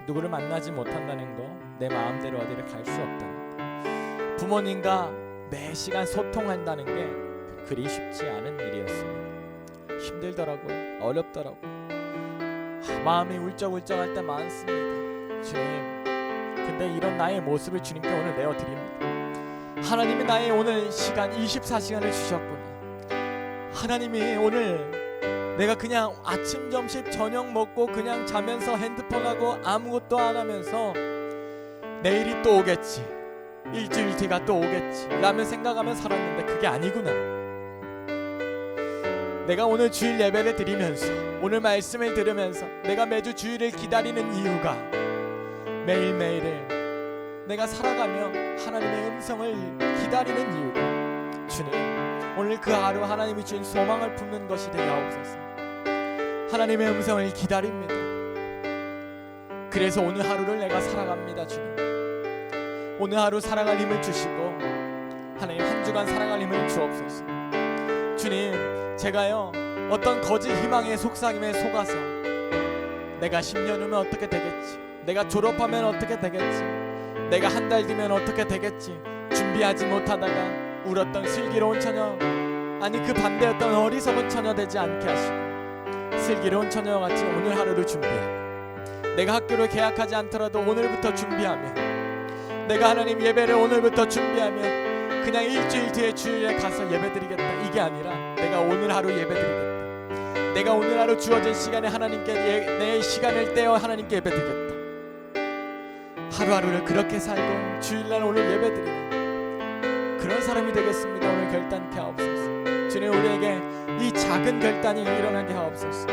누구를 만나지 못한다는 거, 내 마음대로 어디를 갈 수 없다는 거, 부모님과 매 시간 소통한다는 게 그리 쉽지 않은 일이었습니다. 힘들더라고요. 어렵더라고요. 마음이 울적울적할 때 많습니다. 주님, 근데 이런 나의 모습을 주님께 오늘 내어드립니다. 하나님이 나의 오늘 시간 24시간을 주셨구나. 하나님이 오늘 내가 그냥 아침, 점심, 저녁 먹고 그냥 자면서 핸드폰하고 아무것도 안 하면서 내일이 또 오겠지, 일주일 뒤가 또 오겠지 라며 생각하며 살았는데 그게 아니구나. 내가 오늘 주일 예배를 드리면서 오늘 말씀을 들으면서 내가 매주 주일을 기다리는 이유가 매일매일을 내가 살아가며 하나님의 음성을 기다리는 이유가 주님 오늘 그 하루 하나님이 주신 소망을 품는 것이 되게 하옵소서. 하나님의 음성을 기다립니다. 그래서 오늘 하루를 내가 살아갑니다. 주님 오늘 하루 살아갈 힘을 주시고 하나님 한 주간 살아갈 힘을 주옵소서. 주님 제가요 어떤 거짓 희망의 속삭임에 속아서 내가 10년 후면 어떻게 되겠지, 내가 졸업하면 어떻게 되겠지, 내가 한 달 뒤면 어떻게 되겠지 준비하지 못하다가 울었던 슬기로운 처녀, 아니 그 반대였던 어리석은 처녀 되지 않게 하시고 슬기로운 처녀같이 오늘 하루를 준비하고 내가 학교를 개학하지 않더라도 오늘부터 준비하며 내가 하나님 예배를 오늘부터 준비하며 그냥 일주일 뒤에 주일에 가서 예배드리겠다 이게 아니라 내가 오늘 하루 예배드리겠다, 내가 오늘 하루 주어진 시간에 하나님께 내 시간을 떼어 하나님께 예배드리겠다. 하루하루를 그렇게 살고 주일날 오늘 예배드리는 그런 사람이 되겠습니다. 오늘 결단케 하옵소서. 주님 우리에게 이 작은 결단이 일어나게 하옵소서.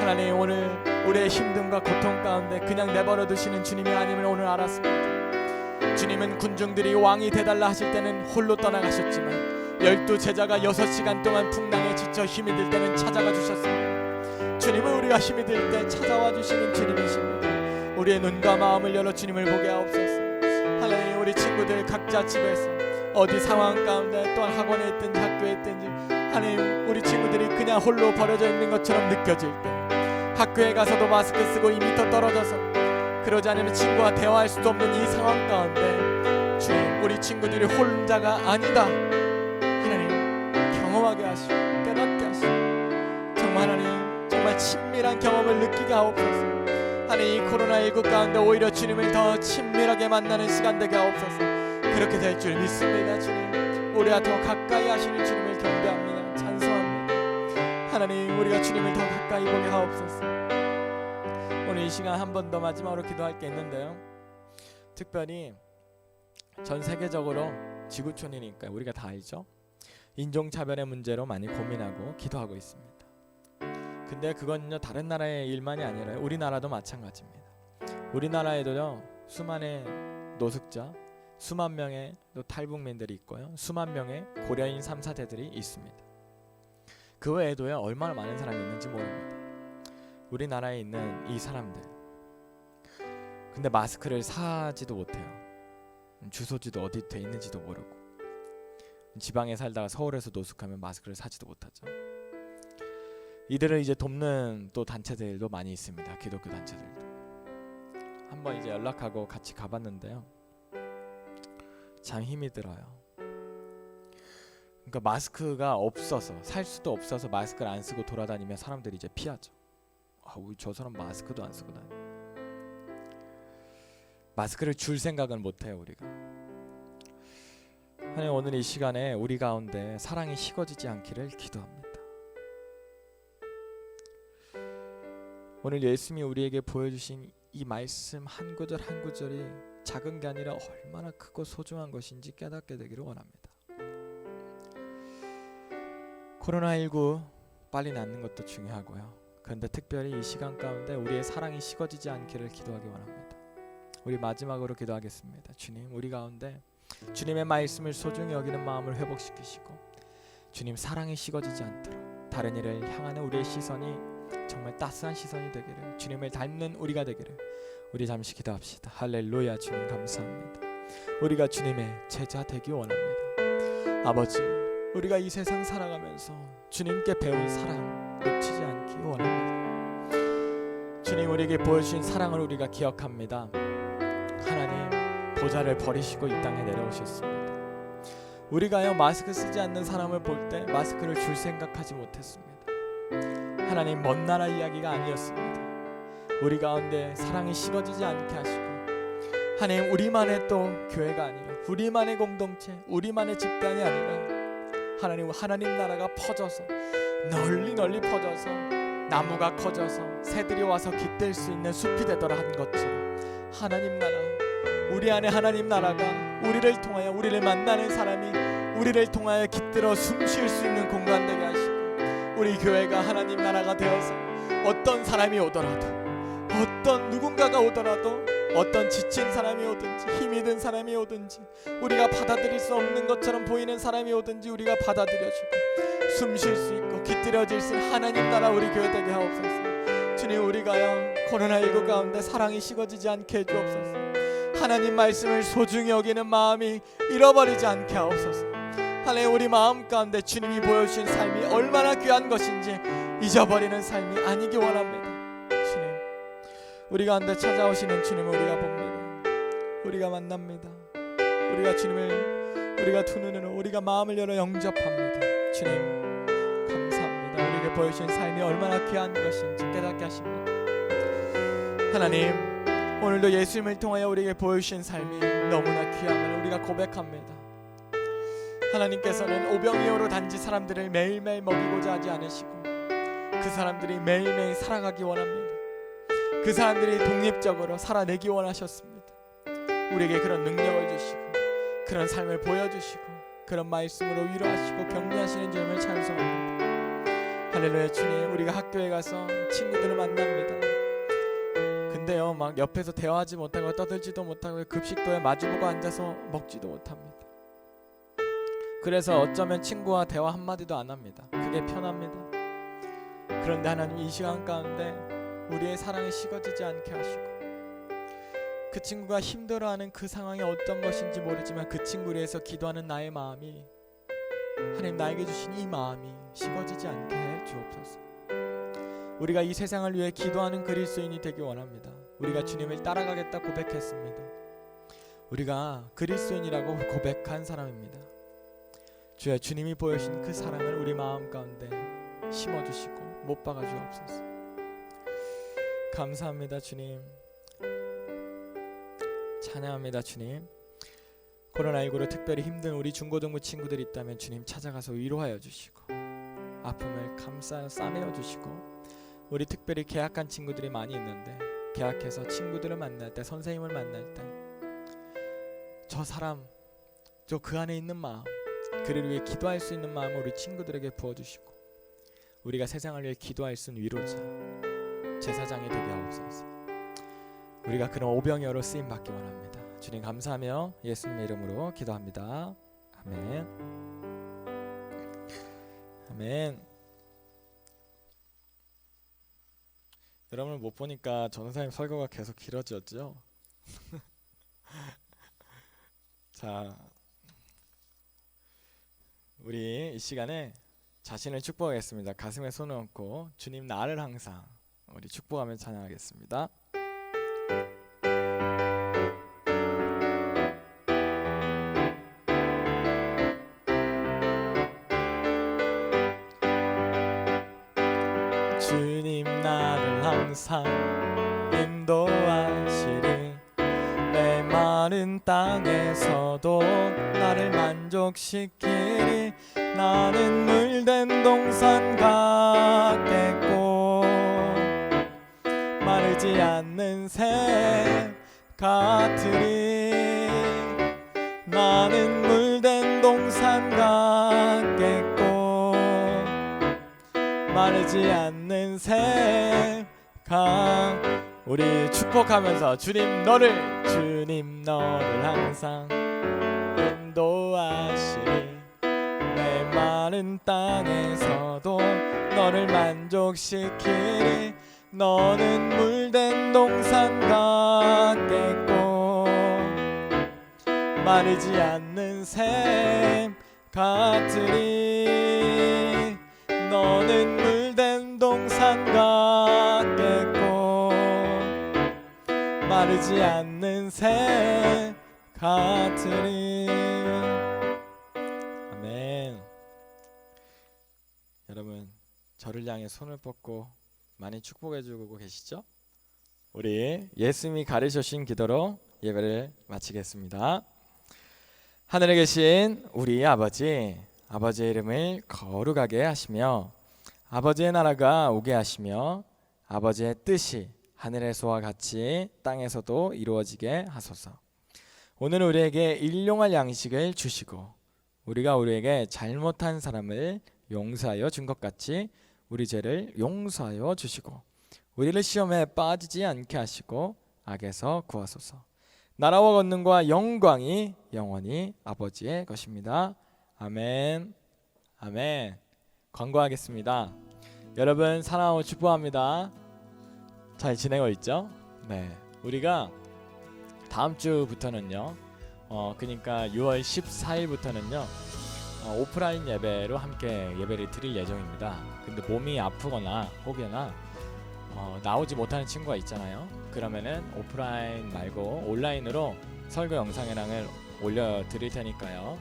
하나님 오늘 우리의 힘듦과 고통 가운데 그냥 내버려 두시는 주님이 아님을 오늘 알았습니다. 주님은 군중들이 왕이 되달라 하실 때는 홀로 떠나가셨지만 12 제자가 6시간 동안 풍랑에 지쳐 힘이 들 때는 찾아가 주셨습니다. 주님은 우리가 힘이 들 때 찾아와 주시는 주님이십니다. 우리의 눈과 마음을 열어 주님을 보게 하옵소서. 하나님 우리 친구들 각자 집에서 어디 상황 가운데 또한 학원에 있든지 학교에 있든지 하나님 우리 친구들이 그냥 홀로 버려져 있는 것처럼 느껴질 때 학교에 가서도 마스크 쓰고 2m 떨어져서 그러지 않으면 친구와 대화할 수도 없는 이 상황 가운데 주님 우리 친구들이 혼자가 아니다 하나님 경험하게 하시고 깨닫게 하시고 정말 하나님 정말 친밀한 경험을 느끼게 하옵소서. 하나님 이 코로나19 가운데 오히려 주님을 더 친밀하게 만나는 시간 되게 하옵소서. 그렇게 될 줄 믿습니다. 주님 우리와 더 가까이 하시는 주님을 경배합니다. 찬송합니다. 하나님 우리가 주님을 더 가까이 보게 하옵소서. 오늘 이 시간 한 번 더 마지막으로 기도할 게 있는데요, 특별히 전 세계적으로 지구촌이니까 우리가 다 알죠. 인종차별의 문제로 많이 고민하고 기도하고 있습니다. 근데 그건요 다른 나라의 일만이 아니라 우리나라도 마찬가지입니다. 우리나라에도요 수많은 노숙자, 수만 명의 또 탈북민들이 있고요, 수만 명의 고려인 3, 4대들이 있습니다. 그 외에도요 얼마나 많은 사람이 있는지 모릅니다. 우리나라에 있는 이 사람들 근데 마스크를 사지도 못해요. 주소지도 어디 돼 있는지도 모르고 지방에 살다가 서울에서 노숙하면 마스크를 사지도 못하죠. 이들을 이제 돕는 또 단체들도 많이 있습니다. 기독교 단체들도. 한번 이제 연락하고 같이 가봤는데요, 참 힘이 들어요. 그러니까 마스크가 없어서 살 수도 없어서 마스크를 안 쓰고 돌아다니면 사람들이 이제 피하죠. 우리 저 사람 마스크도 안 쓰고 다니. 마스크를 줄 생각은 못해요 우리가. 하나님 오늘 이 시간에 우리 가운데 사랑이 식어지지 않기를 기도합니다. 오늘 예수님이 우리에게 보여주신 이 말씀 한 구절 한 구절이 작은 게 아니라 얼마나 크고 소중한 것인지 깨닫게 되기를 원합니다. 코로나19 빨리 낫는 것도 중요하고요, 그런데 특별히 이 시간 가운데 우리의 사랑이 식어지지 않기를 기도하기 원합니다. 우리 마지막으로 기도하겠습니다. 주님 우리 가운데 주님의 말씀을 소중히 여기는 마음을 회복시키시고 주님 사랑이 식어지지 않도록 다른 이를 향하는 우리의 시선이 정말 따스한 시선이 되기를, 주님을 닮는 우리가 되기를 우리 잠시 기도합시다. 할렐루야. 주님 감사합니다. 우리가 주님의 제자 되기 원합니다. 아버지 우리가 이 세상 살아가면서 주님께 배운 사랑 놓치지 않기 원합니다. 주님 우리에게 보여주신 사랑을 우리가 기억합니다. 하나님 보좌를 버리시고 이 땅에 내려오셨습니다. 우리가요 마스크 쓰지 않는 사람을 볼 때 마스크를 줄 생각하지 못했습니다. 하나님 먼 나라 이야기가 아니었습니다. 우리 가운데 사랑이 식어지지 않게 하시고 하나님 우리만의 또 교회가 아니라 우리만의 공동체, 우리만의 집단이 아니라 하나님 나라가 퍼져서 널리 퍼져서 나무가 커져서 새들이 와서 깃들 수 있는 숲이 되더라 한 것처럼 하나님 나라, 우리 안에 하나님 나라가 우리를 통하여 우리를 만나는 사람이 우리를 통하여 깃들어 숨 쉴 수 있는 공간 되게 하시고 우리 교회가 하나님 나라가 되어서 어떤 사람이 오더라도, 어떤 누군가가 오더라도, 어떤 지친 사람이 오든지 힘이 든 사람이 오든지, 우리가 받아들일 수 없는 것처럼 보이는 사람이 오든지 우리가 받아들여주고 숨 쉴 수 있고 깃들여질 수 있는 하나님 나라 우리 교회 되게 하옵소서. 주님, 우리가요 코로나19 가운데 사랑이 식어지지 않게 해주옵소서. 하나님 말씀을 소중히 여기는 마음이 잃어버리지 않게 하옵소서. 하나님, 우리 마음 가운데 주님이 보여주신 삶이 얼마나 귀한 것인지 잊어버리는 삶이 아니기 원합니다. 주님, 우리 가운데 찾아오시는 주님을 우리가 봅니다. 우리가 만납니다. 우리가 주님을 우리가 두 눈으로 우리가 마음을 열어 영접합니다. 주님 감사합니다. 우리에게 보여주신 삶이 얼마나 귀한 것인지 깨닫게 하십니다. 하나님, 오늘도 예수님을 통하여 우리에게 보여주신 삶이 너무나 귀함을 우리가 고백합니다. 하나님께서는 오병이어로 단지 사람들을 매일매일 먹이고자 하지 않으시고 그 사람들이 매일매일 살아가기 원합니다. 그 사람들이 독립적으로 살아내기 원하셨습니다. 우리에게 그런 능력을 주시고 그런 삶을 보여주시고 그런 말씀으로 위로하시고 격려하시는 주님을 찬송합니다. 할렐루야. 주님, 우리가 학교에 가서 친구들을 만납니다. 근데요 막 옆에서 대화하지 못하고 떠들지도 못하고 급식도에 마주보고 앉아서 먹지도 못합니다. 그래서 어쩌면 친구와 대화 한마디도 안 합니다. 그게 편합니다. 그런데 하나님, 이 시간 가운데 우리의 사랑이 식어지지 않게 하시고 그 친구가 힘들어하는 그 상황이 어떤 것인지 모르지만 그 친구를 위해서 기도하는 나의 마음이, 하나님 나에게 주신 이 마음이 식어지지 않게 해 주옵소서. 우리가 이 세상을 위해 기도하는 그리스도인이 되기 원합니다. 우리가 주님을 따라가겠다 고백했습니다. 우리가 그리스도인이라고 고백한 사람입니다. 주여, 주님이 보여주신 그 사랑을 우리 마음 가운데 심어주시고 못 박아 주옵소서. 감사합니다. 주님 찬양합니다. 주님, 코로나19로 특별히 힘든 우리 중고등부 친구들이 있다면 주님 찾아가서 위로하여 주시고 아픔을 감싸 싸매어 주시고, 우리 특별히 개학한 친구들이 많이 있는데 개학해서 친구들을 만날 때, 선생님을 만날 때 저 사람, 저 그 안에 있는 마음, 그를 위해 기도할 수 있는 마음을 우리 친구들에게 부어주시고 우리가 세상을 위해 기도할 수 있는 위로자, 제사장이 되게 하옵소서. 우리가 그런 오병이어로 쓰임 받기 원합니다. 주님 감사하며 예수님의 이름으로 기도합니다. 아멘. 아멘. 여러분을 못 보니까 전사님 설교가 계속 길어졌죠? 자, 우리 이 시간에 자신을 축복하겠습니다. 가슴에 손을 얹고 주님 나를 항상 우리 축복하며 찬양하겠습니다. 주님 나를 항상 인도하시리, 내 마른 땅에서도 나를 만족시키리. 나는 물된 동산 같겠고 마르지 않는 샘 같으리. 나는 물된 동산 같겠고 마르지 않는 샘 같. 우리 축복하면서 주님 너를 항상 인도하시리, 내 마른 땅에서도 너를 만족시키리. 너는 물된 동산 같겠고 마르지 않는 샘 같으리. 너는 물된 동산 같겠고 마르지 않는 샘 같으리. 아멘. 여러분, 저를 향해 손을 뻗고 많이 축복해 주고 계시죠? 우리 예수님이 가르쳐주신 기도로 예배를 마치겠습니다. 하늘에 계신 우리 아버지의 이름을 거룩하게 하시며 아버지의 나라가 오게 하시며 아버지의 뜻이 하늘에서와 같이 땅에서도 이루어지게 하소서. 오늘 우리에게 일용할 양식을 주시고 우리가 우리에게 잘못한 사람을 용서하여 준 것 같이 우리 죄를 용서하여 주시고 우리를 시험에 빠지지 않게 하시고 악에서 구하소서. 나라와 권능과 영광이 영원히 아버지의 것입니다. 아멘. 아멘. 광고하겠습니다. 여러분 사랑하고 축복합니다. 잘 지내고 있죠? 네. 우리가 다음 주부터는요. 그러니까 6월 14일부터는요. 오프라인 예배로 함께 예배를 드릴 예정입니다. 근데 몸이 아프거나 혹여나 나오지 못하는 친구가 있잖아요. 그러면은 오프라인 말고 온라인으로 설교 영상이랑을 올려드릴 테니까요.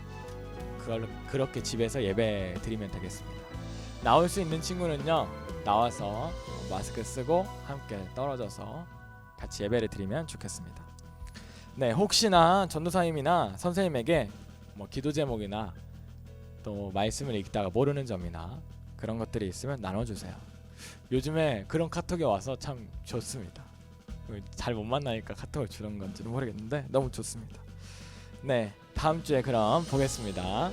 그걸로 그렇게 집에서 예배 드리면 되겠습니다. 나올 수 있는 친구는요. 나와서 마스크 쓰고 함께 떨어져서 같이 예배를 드리면 좋겠습니다. 네, 혹시나 전도사님이나 선생님에게 뭐 기도 제목이나 또 말씀을 읽다가 모르는 점이나 그런 것들이 있으면 나눠주세요. 요즘에 그런 카톡이 와서 참 좋습니다. 잘 못 만나니까 카톡을 주는 건지는 모르겠는데 너무 좋습니다. 네, 다음 주에 그럼 보겠습니다.